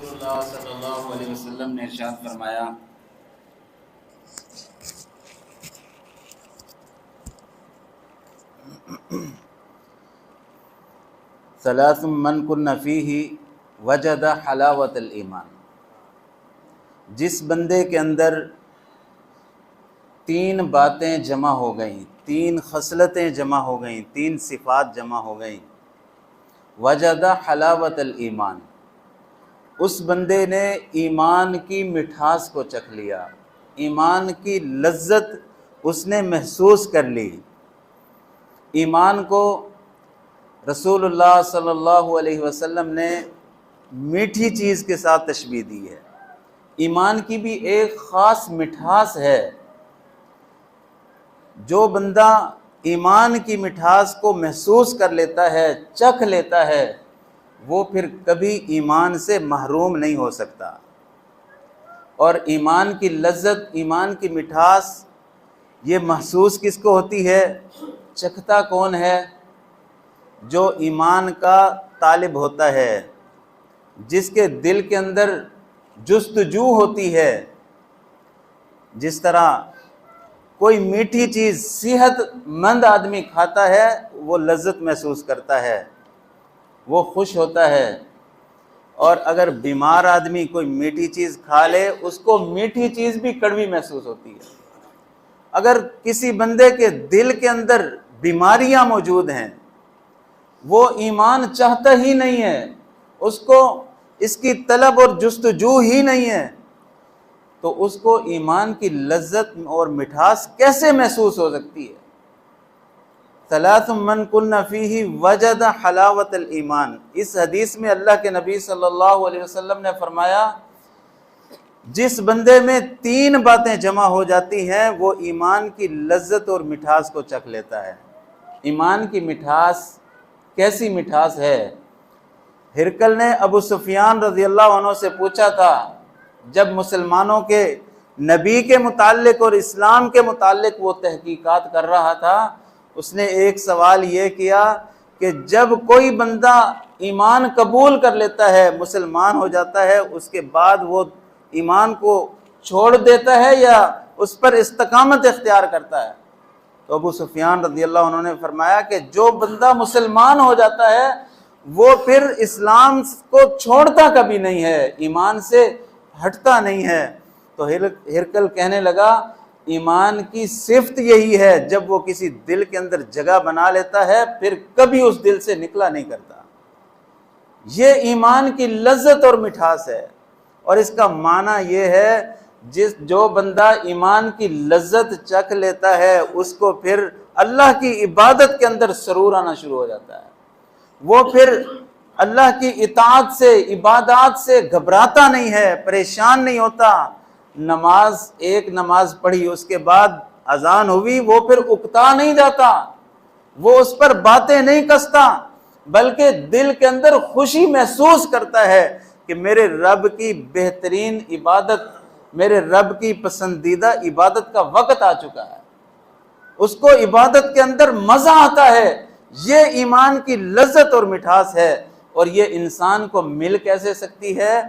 रसूलुल्लाह सल्लल्लाहु अलैहि वसल्लम ने इरशाद फरमाया, सलासुम मन कुन्न फीही वजद हलावतल ईमान। जिस बंदे के अंदर तीन बातें जमा हो गई, तीन खसलतें जमा हो गई, तीन सिफात जमा हो गई, वजद हलावतल ईमान, उस बंदे ने ईमान की मिठास को चख लिया, ईमान की लज्जत उसने महसूस कर ली। ईमान को रसूलुल्लाह सल्लल्लाहु अलैहि वसल्लम ने मीठी चीज़ के साथ तशबीह दी है। ईमान की भी एक ख़ास मिठास है। जो बंदा ईमान की मिठास को महसूस कर लेता है, चख लेता है, वो फिर कभी ईमान से महरूम नहीं हो सकता। और ईमान की लज्जत, ईमान की मिठास ये महसूस किसको होती है? चखता कौन है? जो ईमान का तालिब होता है, जिसके दिल के अंदर जुस्तजू होती है। जिस तरह कोई मीठी चीज़ सेहतमंद आदमी खाता है, वो लज्जत महसूस करता है, वो खुश होता है। और अगर बीमार आदमी कोई मीठी चीज़ खा ले, उसको मीठी चीज़ भी कड़वी महसूस होती है। अगर किसी बंदे के दिल के अंदर बीमारियां मौजूद हैं, वो ईमान चाहता ही नहीं है, उसको इसकी तलब और जुस्तजू ही नहीं है, तो उसको ईमान की लज्जत और मिठास कैसे महसूस हो सकती है? सलासुम मन कुन्न फीही वजद हलावतल ईमान। इस हदीस में अल्लाह के नबी सल्लल्लाहु अलैहि वसल्लम ने फरमाया, जिस बंदे में तीन बातें जमा हो जाती हैं, वो ईमान की लज्जत और मिठास को चख लेता है। ईमान की मिठास कैसी मिठास है? हिरकल ने अबू सुफियान रज़ियल्लाहु अन्हु से पूछा था, जब मुसलमानों के नबी के मुताल्लिक और इस्लाम के मुताल्लिक वो तहकीकात कर रहा था, उसने एक सवाल ये किया कि जब कोई बंदा ईमान कबूल कर लेता है, मुसलमान हो जाता है, उसके बाद वो ईमान को छोड़ देता है या उस पर इस्तकामत इख्तियार करता है? तो अबू सुफियान रज़ियल्लाहु अन्हु ने फरमाया कि जो बंदा मुसलमान हो जाता है, वो फिर इस्लाम को छोड़ता कभी नहीं है, ईमान से हटता नहीं है। तो हिरकल कहने लगा, ईमान की सिफ्त यही है, जब वो किसी दिल के अंदर जगह बना लेता है, फिर कभी उस दिल से निकला नहीं करता। ये ईमान की लज्जत और मिठास है। और इसका माना ये है, जो बंदा ईमान की लज्जत चख लेता है, उसको फिर अल्लाह की इबादत के अंदर सरूर आना शुरू हो जाता है। वो फिर अल्लाह की इताअत से, इबादत से घबराता नहीं है, परेशान नहीं होता। एक नमाज पढ़ी, उसके बाद अजान हुई, वो फिर उकता नहीं जाता, वो उस पर बातें नहीं कसता, बल्कि दिल के अंदर खुशी महसूस करता है कि मेरे रब की बेहतरीन इबादत, मेरे रब की पसंदीदा इबादत का वक्त आ चुका है। उसको इबादत के अंदर मजा आता है। ये ईमान की लज्जत और मिठास है। और ये इंसान को मिल कैसे सकती है?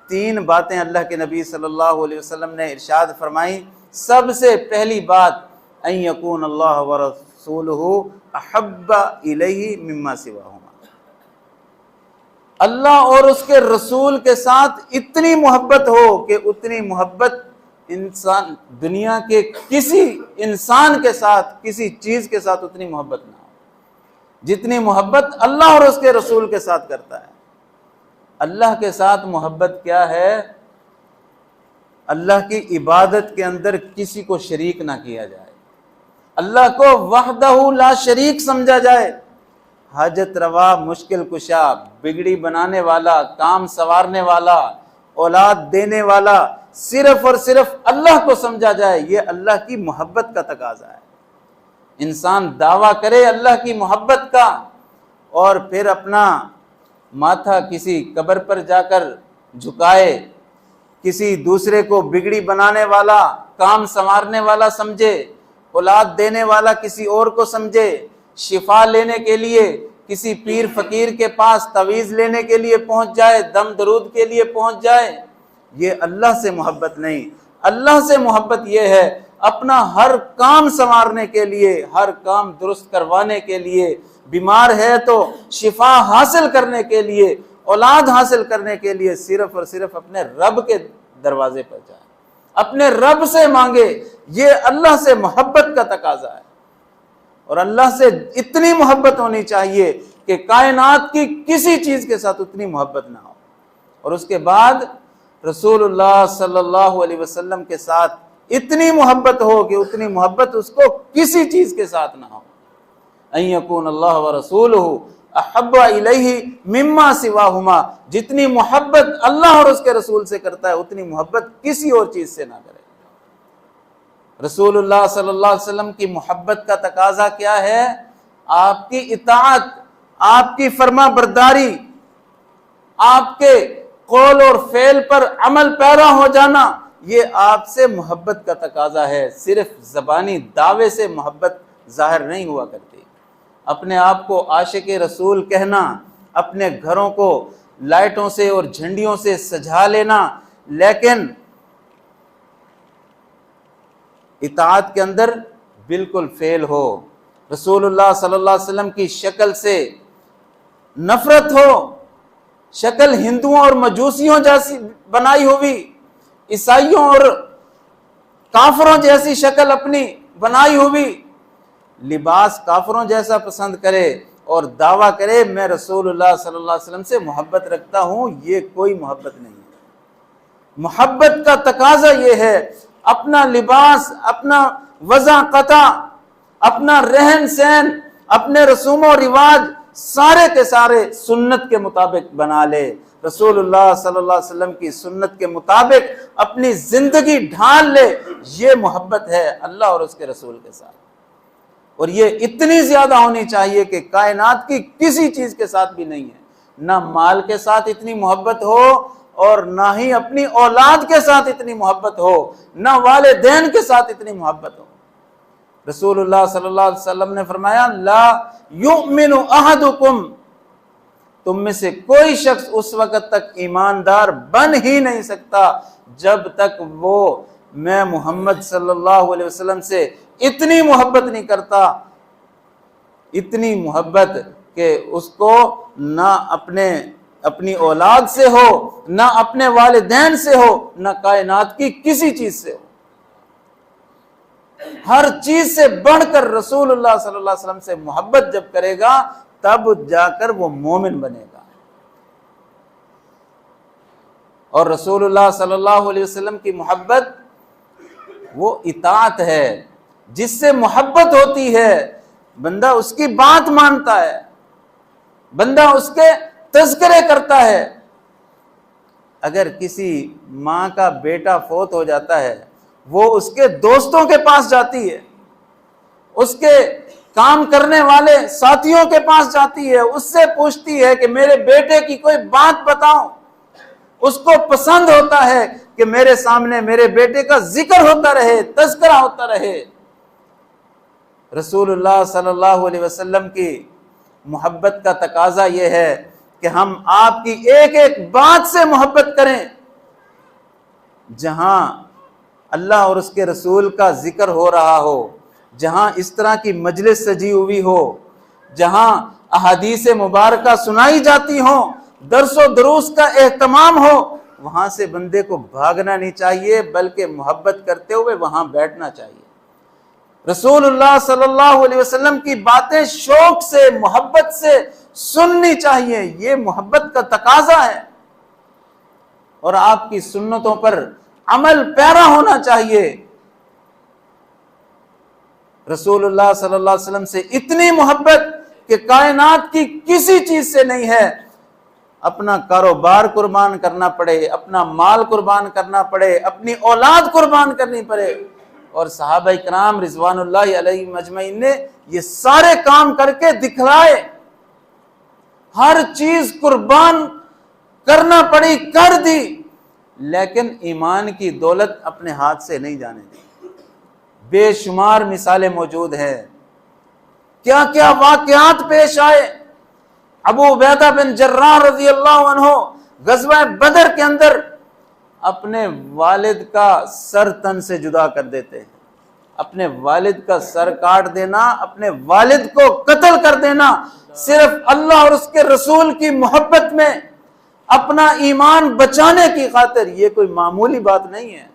तीन बातें अल्लाह के नबी सल्लल्लाहु अलैहि वसल्लम ने इरशाद फरमाई। सबसे पहली बात, अन यकून अल्लाह व रसूलुहु अहब्बा इलैहि मिम्मा सिवाहुमा। अल्लाह और उसके रसूल के साथ इतनी मोहब्बत हो कि उतनी मोहब्बत इंसान, दुनिया के किसी इंसान के साथ, किसी चीज के साथ उतनी मोहब्बत ना हो जितनी मोहब्बत अल्लाह और उसके रसूल के साथ करता है। अल्लाह के साथ मोहब्बत क्या है? अल्लाह की इबादत के अंदर किसी को शरीक ना किया जाए, अल्लाह को वहदहू ला शरीक समझा जाए। हाजत रवा, मुश्किल कुशा, बिगड़ी बनाने वाला, काम संवारने वाला, औलाद देने वाला, सिर्फ और सिर्फ अल्लाह को समझा जाए। ये अल्लाह की मोहब्बत का तकाजा है। इंसान दावा करे अल्लाह की मोहब्बत का और फिर अपना माथा किसी कब्र पर जाकर झुकाए, किसी दूसरे को बिगड़ी बनाने वाला, काम संवारने वाला समझे, औलाद देने वाला किसी और को समझे, शिफा लेने के लिए किसी पीर फकीर के पास तवीज़ लेने के लिए पहुंच जाए, दम दरूद के लिए पहुंच जाए, ये अल्लाह से मोहब्बत नहीं। अल्लाह से मोहब्बत ये है अपना हर काम संवारने के लिए, हर काम दुरुस्त करवाने के लिए, बीमार है तो शिफा हासिल करने के लिए, औलाद हासिल करने के लिए सिर्फ और सिर्फ अपने रब के दरवाजे पर जाए, अपने रब से मांगे। ये अल्लाह से मोहब्बत का तकाजा है। और अल्लाह से इतनी मोहब्बत होनी चाहिए कि कायनात की किसी चीज के साथ उतनी मोहब्बत ना हो। और उसके बाद रसूलुल्लाह सल्लल्लाहु अलैहि वसल्लम के साथ इतनी मोहब्बत हो कि उतनी मोहब्बत उसको किसी चीज के साथ ना हो। अय्यकुन अल्लाह व रसूलुहु अहब्बा इलैहि मिम्मा सिवाहुमा, जितनी मोहब्बत अल्लाह और उसके रसूल से करता है उतनी मोहब्बत किसी और चीज से ना करे। रसूलुल्लाह सल्लल्लाहु अलैहि वसल्लम की मोहब्बत का तकाजा क्या है? आपकी इताअत, आपकी फर्मा बरदारी, आपके कौल और फेल पर अमल पैरा हो जाना, ये आपसे मोहब्बत का तकाजा है। सिर्फ ज़बानी दावे से मोहब्बत जाहिर नहीं हुआ करती। अपने आप को आशिक रसूल कहना, अपने घरों को लाइटों से और झंडियों से सजा लेना, लेकिन इताअत के अंदर बिल्कुल फेल हो, रसूलुल्लाह सल्लल्लाहु अलैहि वसल्लम की शक्ल से नफरत हो, शक्ल हिंदुओं और मजूसियों जैसी बनाई हुई, ईसाइयों और काफरों जैसी शक्ल अपनी बनाई हुई, लिबास काफरों जैसा पसंद करे और दावा करे मैं रसूलुल्लाह सल्लल्लाहु अलैहि वसल्लम से मोहब्बत रखता हूं, ये कोई मोहब्बत नहीं है। मोहब्बत का तकाजा ये है अपना लिबास, अपना वज़ा-क़ता, अपना रहन सहन, अपने रसूम और रिवाज सारे के सारे सुन्नत के मुताबिक बना ले। रसूलुल्लाह सल्लल्लाहु अलैहि वसल्लम की सुन्नत के मुताबिक अपनी जिंदगी ढाल ले। ये मोहब्बत है अल्लाह और उसके रसूल के साथ। और ये इतनी ज्यादा होनी चाहिए कि कायनात की किसी चीज के साथ भी नहीं है। ना माल के साथ इतनी मोहब्बत हो और ना ही अपनी औलाद के साथ इतनी मोहब्बत हो, ना वालिदैन के साथ इतनी मोहब्बत हो। रसूलुल्लाह सल्लल्लाहु अलैहि वसल्लम ने फरमाया ला युमिनु अहदुकुम, तुम में से कोई शख्स उस वक्त तक ईमानदार बन ही नहीं सकता जब तक वो मैं मोहम्मद सल्लल्लाहु अलैहि वसल्लम से इतनी मोहब्बत नहीं करता, इतनी मोहब्बत कि उसको ना अपनी औलाद से हो, ना अपने वालिदैन से हो, ना कायनात की किसी चीज से हो। हर चीज से बढ़कर रसूलुल्लाह सल्लल्लाहु अलैहि वसल्लम से मोहब्बत जब करेगा तब जाकर वो मोमिन बनेगा। और रसूलुल्लाह सल्लल्लाहु अलैहि वसल्लम की मोहब्बत वो इताअत है, जिससे मोहब्बत होती है बंदा उसकी बात मानता है, बंदा उसके तज़किरे करता है। अगर किसी माँ का बेटा फौत हो जाता है वो उसके दोस्तों के पास जाती है, उसके काम करने वाले साथियों के पास जाती है, उससे पूछती है कि मेरे बेटे की कोई बात बताओ। उसको पसंद होता है कि मेरे सामने मेरे बेटे का जिक्र होता रहे, तज़किरा होता रहे। रसूलुल्लाह सल्लल्लाहु अलैहि वसल्लम की मोहब्बत का तकाजा यह है कि हम आपकी एक एक बात से मोहब्बत करें। जहां अल्लाह और उसके रसूल का जिक्र हो रहा हो, जहां इस तरह की मजलिस सजी हुई हो, जहां अहादीस मुबारका सुनाई जाती हो, दरसो दरूस का एहतमाम हो, वहां से बंदे को भागना नहीं चाहिए बल्कि मोहब्बत करते हुए वहां बैठना चाहिए। रसूलुल्लाह सल्लल्लाहु अलैहि वसल्लम की बातें शौक से, मोहब्बत से सुननी चाहिए। ये मोहब्बत का तकाजा है। और आपकी सुन्नतों पर अमल पैरा होना चाहिए। रसूलुल्लाह सल्लल्लाहु अलैहि वसल्लम से इतनी मोहब्बत कि कायनात की किसी चीज से नहीं है। अपना कारोबार कुर्बान करना पड़े, अपना माल कुर्बान करना पड़े, अपनी औलाद कुर्बान करनी पड़े। और सहाबा इकराम रिजवानुल्लाहि अलैहिम अजमईन ने ये सारे काम करके दिखलाए। हर चीज कुर्बान करना पड़ी, कर दी, लेकिन ईमान की दौलत अपने हाथ से नहीं जाने दी। बेशुमार मिसालें मौजूद हैं। क्या क्या वाकयात पेश आए अबू उबैदा बिन जर्राह रज़ी अल्लाह अन्हु गज़वा बदर के अंदर अपने वालिद का सर तन से जुदा कर देते हैं। अपने वालिद का सर काट देना, अपने वालिद को कत्ल कर देना, सिर्फ अल्लाह और उसके रसूल की मोहब्बत में अपना ईमान बचाने की खातिर, ये कोई मामूली बात नहीं है।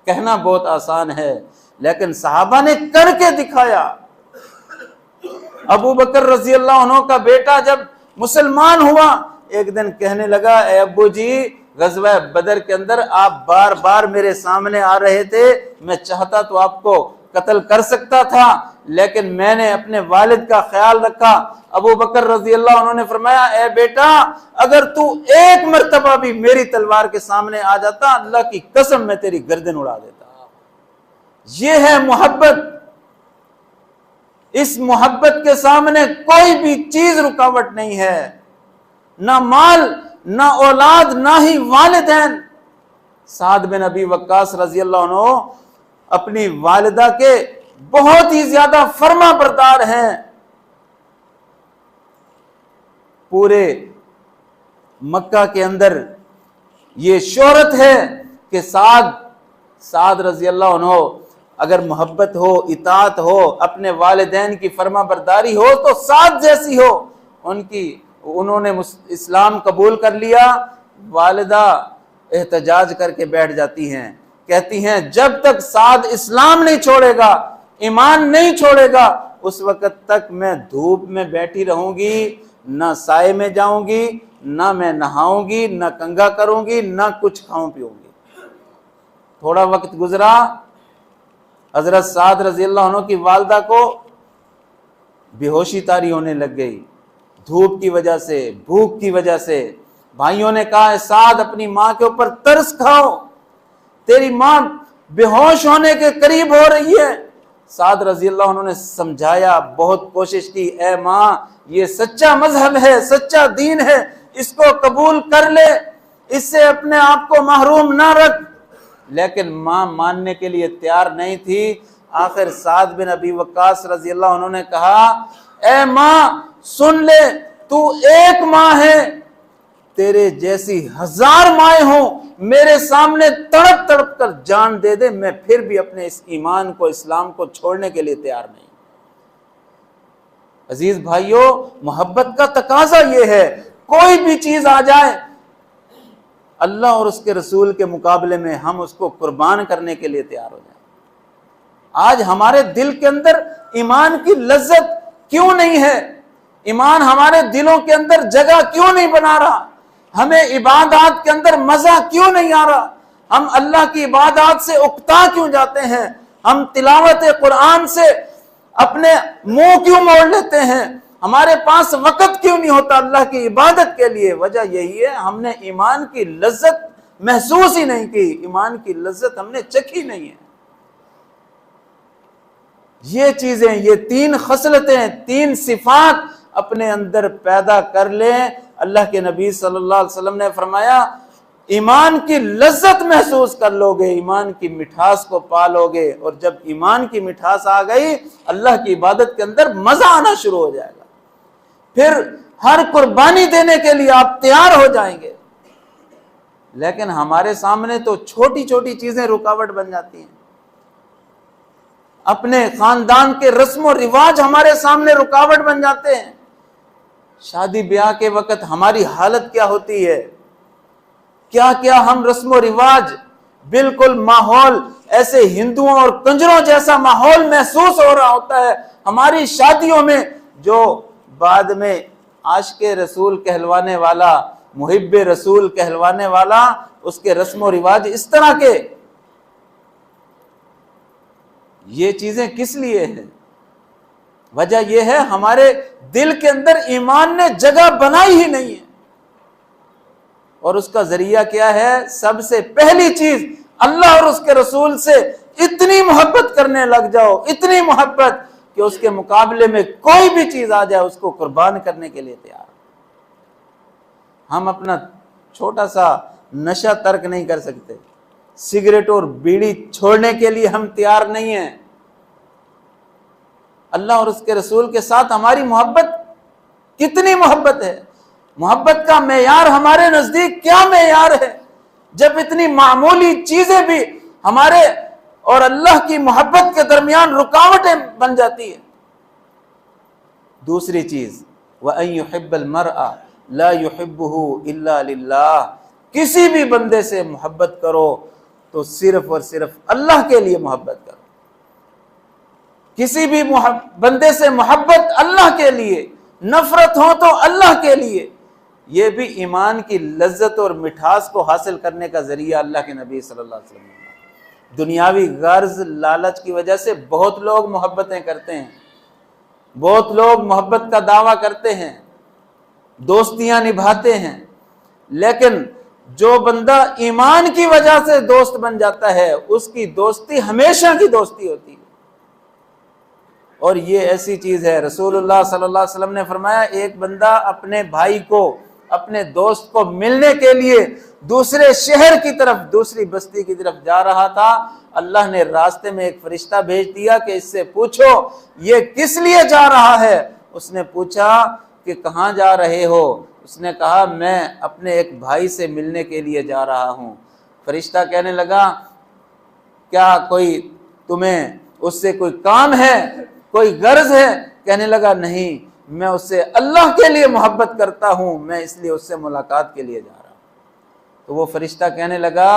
कहना बहुत आसान है, लेकिन सहाबा ने करके दिखाया। अबू बकर रजी अल्लाह अन्हु का बेटा जब मुसलमान हुआ, एक दिन कहने लगा, ए अब्बू जी, गज़वा बदर के अंदर आप बार बार मेरे सामने आ रहे थे, मैं चाहता तो आपको कत्ल कर सकता था, लेकिन मैंने अपने वालिद का ख्याल रखा। अबू बकर रजी अल्लाह अन्हु ने फरमाया, ए बेटा, अगर तू एक मर्तबा भी मेरी तलवार के सामने आ जाता, अल्लाह की कसम मैं तेरी गर्दन उड़ा देता। ये है मोहब्बत। इस मोहब्बत के सामने कोई भी चीज रुकावट नहीं है, ना माल, ना औलाद, ना ही वालिदैन। साद बिन अबी वक्कास रजी अल्लाह अन्हु अपनी वालिदा के बहुत ही ज्यादा फर्मा बरदार हैं। पूरे मक्का के अंदर ये शोहरत है कि साद रजी अल्लाह अन्हु अगर मोहब्बत हो, इताअत हो, अपने वालिदैन की फर्मा बरदारी हो तो साद जैसी हो उनकी। उन्होंने इस्लाम कबूल कर लिया, वालिदा एहतजाज करके बैठ जाती हैं, कहती हैं जब तक साद इस्लाम नहीं छोड़ेगा, ईमान नहीं छोड़ेगा, उस वक्त तक मैं धूप में बैठी रहूंगी, ना साए में जाऊंगी, ना मैं नहाऊंगी, ना कंघा करूंगी, ना कुछ खाऊं पीऊंगी। थोड़ा वक्त गुजरा, हजरत साद रजी अल्लाह अन्हु की वालदा को बेहोशी तारी होने लग गई, धूप की वजह से, भूख की वजह से। भाइयों ने कहा, साद अपनी माँ के ऊपर तरस खाओ, तेरी माँ बेहोश होने के करीब हो रही है। साद रजी अल्लाह अन्हु ने समझाया, बहुत कोशिश की, ए माँ, ये सच्चा मजहब है, सच्चा दीन है, इसको कबूल कर ले, इससे अपने आप को महरूम ना रख। लेकिन माँ मानने के लिए तैयार नहीं थी। आखिर साद बिन अबी वक्कास रजी अल्लाह अन्हु ने कहा, ए माँ सुन ले, तू एक माँ है, तेरे जैसी 1000 माएं हो, मेरे सामने तड़प तड़प कर जान दे दे, मैं फिर भी अपने इस ईमान को, इस्लाम को छोड़ने के लिए तैयार नहीं। अजीज भाइयों, मोहब्बत का तकाजा यह है, कोई भी चीज आ जाए, अल्लाह और उसके रसूल के मुकाबले में हम उसको कुर्बान करने के लिए तैयार हो जाए। आज हमारे दिल के अंदर ईमान की लज्जत क्यों नहीं है? ईमान हमारे दिलों के अंदर जगह क्यों नहीं बना रहा? हमें इबादत के अंदर मजा क्यों नहीं आ रहा? हम अल्लाह की इबादत से उकता क्यों जाते हैं? हम तिलावत कुरान से अपने मुंह क्यों मोड़ लेते हैं? हमारे पास वक्त क्यों नहीं होता अल्लाह की इबादत के लिए? वजह यही है, हमने ईमान की लज्जत महसूस ही नहीं की, ईमान की लज्जत हमने चखी नहीं है। ये चीजें, ये 3 खसलतें, 3 सिफात अपने अंदर पैदा कर लें। अल्लाह के नबी सल्लल्लाहु अलैहि वसल्लम ने फरमाया, ईमान की लज्जत महसूस कर लोगे, ईमान की मिठास को पालोगे, और जब ईमान की मिठास आ गई, अल्लाह की इबादत के अंदर मजा आना शुरू हो जाएगा। फिर हर कुर्बानी देने के लिए आप तैयार हो जाएंगे। लेकिन हमारे सामने तो छोटी छोटी चीजें रुकावट बन जाती हैं। अपने खानदान के रस्म रिवाज हमारे सामने रुकावट बन जाते हैं। शादी ब्याह के वक्त हमारी हालत क्या होती है, क्या क्या हम रस्म रिवाज, बिल्कुल माहौल ऐसे हिंदुओं और कंजरों जैसा माहौल महसूस हो रहा होता है हमारी शादियों में, जो बाद में आशिक़े रसूल कहलवाने वाला, मुहिब्बे रसूल कहलवाने वाला, उसके रस्म रिवाज इस तरह के। ये चीजें किस लिए हैं? वजह यह है, हमारे दिल के अंदर ईमान ने जगह बनाई ही नहीं है। और उसका जरिया क्या है? सबसे पहली चीज, अल्लाह और उसके रसूल से इतनी मोहब्बत करने लग जाओ, इतनी मोहब्बत कि उसके मुकाबले में कोई भी चीज आ जाए उसको कुर्बान करने के लिए तैयार। हम अपना छोटा सा नशा तर्क नहीं कर सकते, सिगरेट और बीड़ी छोड़ने के लिए हम तैयार नहीं हैं। अल्लाह और उसके रसूल के साथ हमारी मोहब्बत कितनी मोहब्बत है। मोहब्बत का मेयार हमारे नजदीक क्या मेयार है, जब इतनी मामूली चीजें भी हमारे और अल्लाह की मोहब्बत के दरमियान रुकावटें बन जाती है। दूसरी चीज, व अन युहिब्बल मरअ ला युहिब्बुहु इल्ला लिल्लाह, किसी भी बंदे से मोहब्बत करो तो सिर्फ और सिर्फ अल्लाह के लिए मोहब्बत करो। किसी भी बंदे से मोहब्बत अल्लाह के लिए, नफरत हो तो अल्लाह के लिए। यह भी ईमान की लज्जत और मिठास को हासिल करने का जरिया अल्लाह के नबी सल्लल्लाहु अलैहि वसल्लम ने। दुनियावी गर्ज लालच की वजह से बहुत लोग मोहब्बतें करते हैं, बहुत लोग मोहब्बत का दावा करते हैं, दोस्तियां निभाते हैं, लेकिन जो बंदा ईमान की वजह से दोस्त बन जाता है उसकी दोस्ती हमेशा की दोस्ती होती है। और ये ऐसी चीज है, रसूलुल्लाह सल्लल्लाहु अलैहि वसल्लम ने फरमाया, एक बंदा अपने भाई को, अपने दोस्त को मिलने के लिए दूसरे शहर की तरफ, दूसरी बस्ती की तरफ जा रहा था। अल्लाह ने रास्ते में एक फरिश्ता भेज दिया कि इससे पूछो ये किस लिए जा रहा है। उसने पूछा कि कहाँ जा रहे हो? उसने कहा मैं अपने एक भाई से मिलने के लिए जा रहा हूँ। फरिश्ता कहने लगा क्या कोई तुम्हें उससे कोई काम है, कोई गर्ज है? कहने लगा नहीं, मैं उससे अल्लाह के लिए मोहब्बत करता हूँ, मैं इसलिए उससे मुलाकात के लिए जा रहा हूँ। तो वो फरिश्ता कहने लगा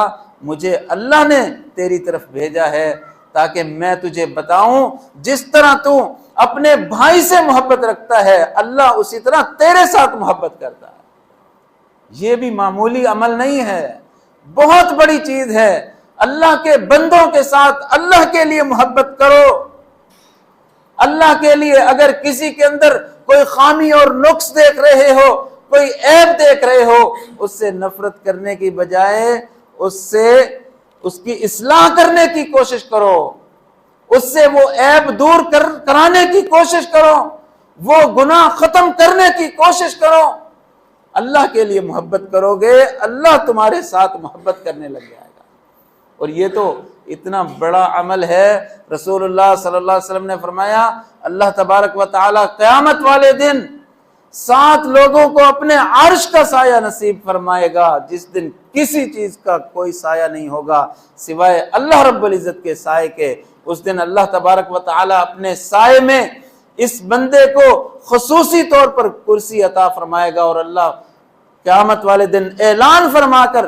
मुझे अल्लाह ने तेरी तरफ भेजा है ताकि मैं तुझे बताऊं, जिस तरह तू अपने भाई से मोहब्बत रखता है अल्लाह उसी तरह तेरे साथ मोहब्बत करता है। ये भी मामूली अमल नहीं है, बहुत बड़ी चीज है। अल्लाह के बंदों के साथ अल्लाह के लिए मोहब्बत करो। अल्लाह के लिए अगर किसी के अंदर कोई खामी और नुक्स देख रहे हो, कोई ऐब देख रहे हो, उससे नफरत करने की बजाय उससे उसकी इस्लाह करने की कोशिश करो, उससे वो ऐब दूर कराने की कोशिश करो, वो गुनाह खत्म करने की कोशिश करो। अल्लाह के लिए मोहब्बत करोगे, अल्लाह तुम्हारे साथ मोहब्बत करने लग जाएगा। और ये तो इतना बड़ा अमल है। रसूलुल्लाह सल्लल्लाहु अलैहि वसल्लम ने फरमाया अल्लाह तबारक व तआला क़यामत वाले दिन 7 लोगों को अपने अर्श का साया नसीब फरमाएगा, जिस दिन किसी चीज का कोई साया नहीं होगा सिवाय अल्लाह रब्बुल इज्जत के साए के। उस दिन अल्लाह तबारक व तआला अपने साए में इस बंदे को खुसूसी तौर पर कुर्सी अता फरमाएगा और अल्लाह क़यामत वाले दिन ऐलान फरमाकर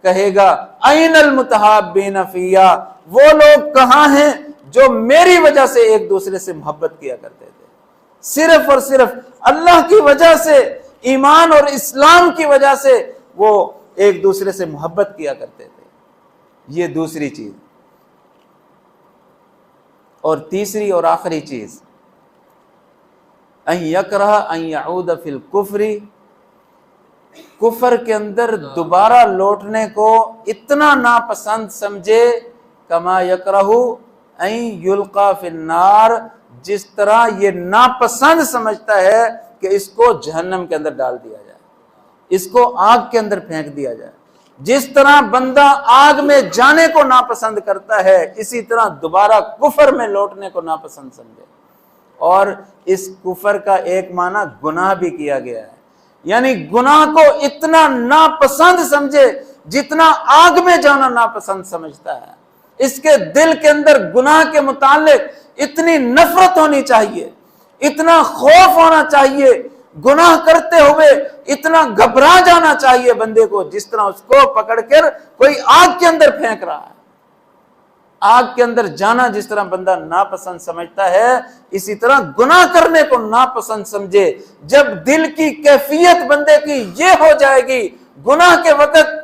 कहेगा अयनल मुतहाब्बीन फिया, वो लोग कहां हैं जो मेरी वजह से एक दूसरे से मोहब्बत किया करते थे, सिर्फ और सिर्फ अल्लाह की वजह से, ईमान और इस्लाम की वजह से वो एक दूसरे से मोहब्बत किया करते थे। ये दूसरी चीज। और तीसरी और आखिरी चीज, अन यकरह अन यऊद फिल कुफ्री, कुफर के अंदर दोबारा लौटने को इतना नापसंद समझे, कमा यकरहु अन युल्का फिन्नार, जिस तरह ये नापसंद समझता है कि इसको जहन्नम के अंदर डाल दिया जाए, इसको आग के अंदर फेंक दिया जाए। जिस तरह बंदा आग में जाने को नापसंद करता है, इसी तरह दोबारा कुफर में लौटने को नापसंद समझे। और इस कुफर का एक माना गुनाह भी किया गया है, यानी गुनाह को इतना नापसंद समझे जितना आग में जाना नापसंद समझता है। इसके दिल के अंदर गुनाह के मुतालिक इतनी नफरत होनी चाहिए, इतना खौफ होना चाहिए, गुनाह करते हुए इतना घबरा जाना चाहिए बंदे को, जिस तरह उसको पकड़कर कोई आग के अंदर फेंक रहा है। आग के अंदर जाना जिस तरह बंदा नापसंद समझता है, इसी तरह गुनाह करने को नापसंद समझे। जब दिल की कैफियत बंदे की ये हो जाएगी गुनाह के वक्त,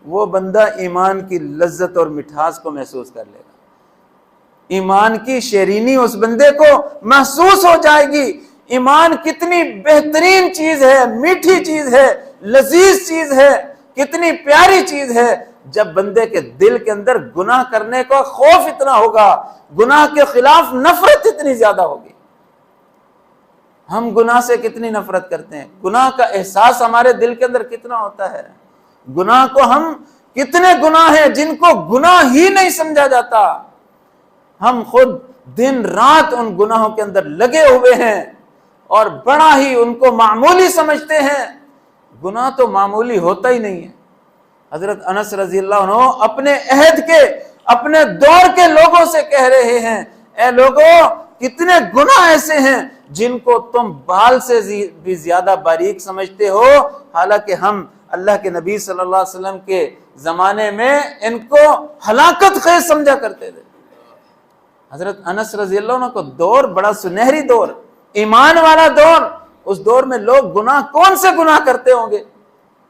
वो बंदा ईमान की लज्जत और मिठास को महसूस कर लेगा। ईमान की शेरीनी उस बंदे को महसूस हो जाएगी। ईमान कितनी बेहतरीन चीज है, मीठी चीज है, लजीज चीज है, कितनी प्यारी चीज है। जब बंदे के दिल के अंदर गुनाह करने का खौफ इतना होगा, गुनाह के खिलाफ नफरत इतनी ज्यादा होगी। हम गुनाह से कितनी नफरत करते हैं, गुनाह का एहसास हमारे दिल के अंदर कितना होता है। गुनाह को हम, कितने गुनाह हैं जिनको गुनाह ही नहीं समझा जाता। हम खुद दिन रात उन गुनाहों के अंदर लगे हुए हैं। और बड़ा ही उनको मामूली समझते हैं। गुनाह तो मामूली होता ही नहीं है। हजरत अनस रजी अल्लाह अन्हु अपने अहद के, अपने दौर के लोगों से कह रहे हैं, ए लोगों, कितने गुनाह ऐसे हैं जिनको तुम बाल से भी ज्यादा बारीक समझते हो, हालांकि हम अल्लाह के नबी सल्लल्लाहु अलैहि वसल्लम के जमाने में इनको हलाकत खेज समझा करते थे। हजरत अनस रजी अल्लाह अन्हु को दौर बड़ा सुनहरी दौर, ईमान वाला दौर। उस दौर में लोग गुनाह, कौन से गुनाह करते होंगे,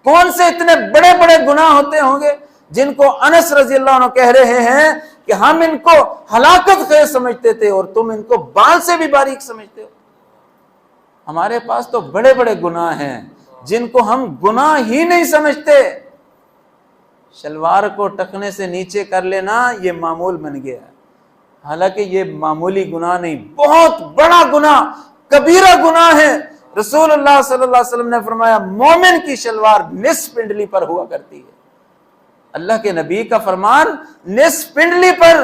कौन से इतने बड़े बड़े गुनाह होते होंगे जिनको अनस रजी अल्लाह अन्हु कह रहे हैं कि हम इनको हलाकत खेज समझते थे और तुम इनको बाल से भी बारीक समझते हो। हमारे पास तो बड़े बड़े गुनाह हैं जिनको हम गुनाह ही नहीं समझते। शलवार को टखने से नीचे कर लेना ये मामूल बन गया, हालांकि ये मामूली गुनाह नहीं, बहुत बड़ा गुनाह, कबीरा गुनाह है। रसूलुल्लाह सल्लल्लाहु अलैहि वसल्लम ने फरमाया, मोमिन की शलवार निस्फ पिंडली पर हुआ करती है। अल्लाह के नबी का फरमान निस्फ पिंडली पर,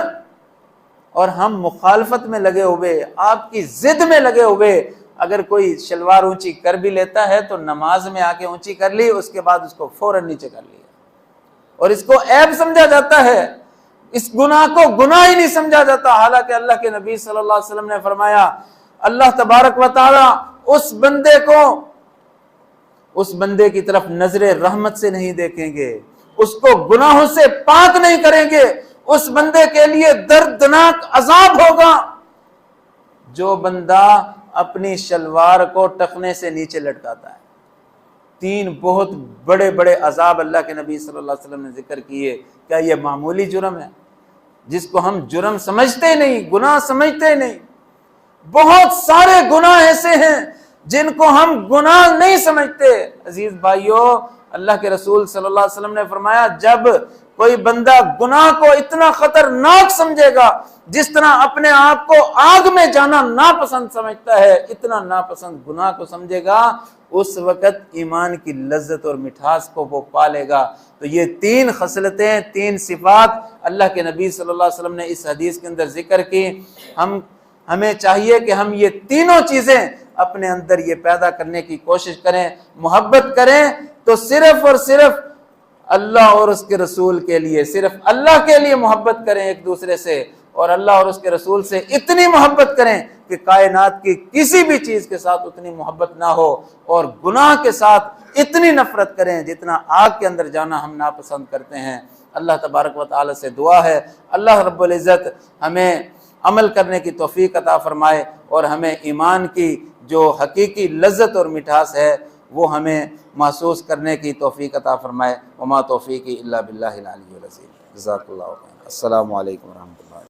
और हम मुखालफत में लगे हुए, आपकी जिद में लगे हुए। अगर कोई शलवार ऊंची कर भी लेता है तो नमाज में आके ऊंची कर ली, उसके बाद उसको फौरन नीचे कर लिया, और इसको ऐब समझा जाता है। इस गुनाह को गुनाह ही नहीं समझा जाता, हालांकि अल्लाह के नबी सल्लल्लाहु अलैहि वसल्लम ने फरमाया, अल्लाह तबारक व तआला उस बंदे को, उस बंदे की तरफ नजरे रहमत से नहीं देखेंगे, उसको गुनाहों से पाक नहीं करेंगे, उस बंदे के लिए दर्दनाक अजाब होगा जो बंदा अपनी शलवार को टखने से नीचे लटकाता है। 3 बहुत बड़े बड़े अजाब अल्लाह के नबी सल्लल्लाहु अलैहि वसल्लम ने जिक्र किए। क्या ये मामूली जुर्म है जिसको हम जुर्म समझते नहीं, गुनाह समझते नहीं? बहुत सारे गुनाह ऐसे हैं जिनको हम गुनाह नहीं समझते। अजीज भाइयों, अल्लाह के रसूल सल्लल्लाहु अलैहि वसल्लम ने फरमाया, जब कोई बंदा गुनाह को इतना खतरनाक समझेगा, जिस तरह अपने आप को आग में जाना नापसंद समझता है, इतना नापसंद गुनाह को समझेगा, उस वक़्त ईमान की लज्जत और मिठास को वो पालेगा। तो ये 3 खसलतें, 3 सिफात अल्लाह के नबी सल्लल्लाहु अलैहि वसल्लम ने इस हदीस के अंदर जिक्र की। हमें चाहिए कि हम ये तीनों चीजें अपने अंदर ये पैदा करने की कोशिश करें। मोहब्बत करें तो सिर्फ और सिर्फ अल्लाह और उसके रसूल के लिए, सिर्फ अल्लाह के लिए मोहब्बत करें एक दूसरे से, और अल्लाह और उसके रसूल से इतनी मोहब्बत करें कि कायनात की किसी भी चीज के साथ उतनी मोहब्बत ना हो, और गुनाह के साथ इतनी नफरत करें जितना आग के अंदर जाना हम नापसंद करते हैं। अल्लाह तबारक व तआला से दुआ है, अल्लाह रब्बुल इज़्ज़त हमें अमल करने की तौफीक अता फरमाए, और हमें ईमान की जो हकीकी लज्जत और मिठास है वो हमें महसूस करने की तौफीक अता फरमाए। वमा तौफीकी इल्ला बिल्लाहिल अलिय्यिल अज़ीम। जज़ाकल्लाहु खैर। अस्सलामु अलैकुम व रहमतुल्लाह।